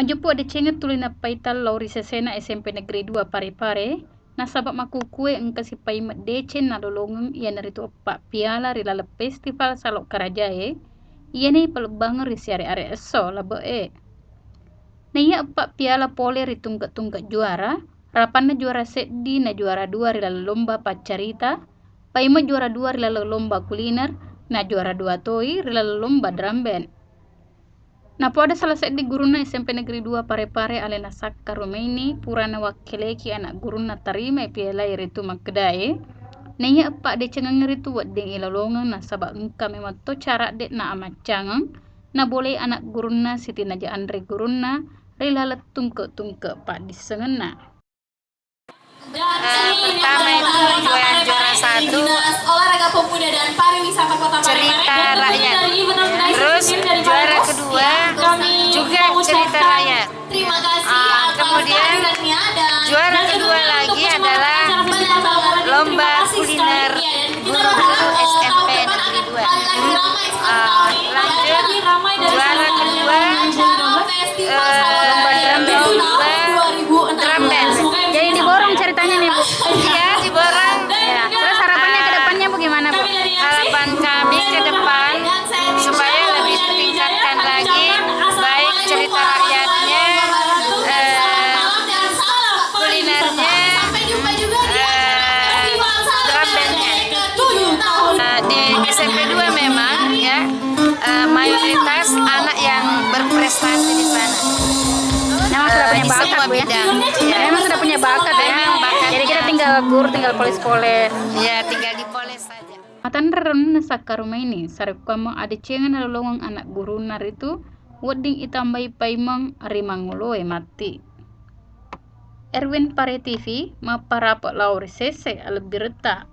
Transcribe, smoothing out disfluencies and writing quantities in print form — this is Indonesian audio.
Majupu ada cenget tulina paital lauri sesena SMP Negeri 2 Parepare. Nasabab maku kue engkasi paimat decen na Lolongeng ia naritu Eppa Piala rilala festival Salo Karajae. Ia ni pelubangan risi are-are eso labo Na ia Eppa Piala pole ritunggak-tunggak juara. Rapanna juara seddi na juara 2 rilala lomba pacarita. Paimat juara 2 rilala lomba kuliner. Na juara 2 toi rilala lomba drum band. Nah, pada salah satu guruna SMP Negeri 2 Parepare alena sakka Romaini purana wakileki anak guruna tarima Piala itu makdae. Nah, iya Eppa de cengang ritu wat deng ilalongang na sabak engka memang to cara dek na amacangang. Na boleh anak guruna Siti Naja Andre guruna rila tungke Pak disengena. Pertama itu juara 1 olahraga pemuda dan pariwisata Kota Parepare, cerita rakyat. Terus juara kedua juga cerita rakyat. Terima kasih. Kemudian juara kedua lagi adalah lomba kuliner guru-guru Smpn Negeri 2. Lanjut juara kedua lomba drum band. Jadi diborong ceritanya nih, Bu. Iya, diborong. Ya. Terus harapannya ke depannya Bu gimana, Bu? Harapan kami ke depan supaya lebih ditingkatkan lagi, baik cerita rakyatnya, kulinernya, drum bandnya. Di SMP 2 memang ya mayoritas anak yang berprestasi di sana. Memang sudah punya Di bakat, semua Bu, ya? bidang. Ya. Memang sudah punya bakat ya. Memang bakatnya. Jadi kita tinggal guru, tinggal polis-polis. Ya, tinggal dipoles saja. Matan rarun sakka rumah ini sarip kamang ada cengan lolongang anak guru naritu wedding itambai paimang rimanguloe mati. Erwin Pare TV maparapok laur sese alebireta.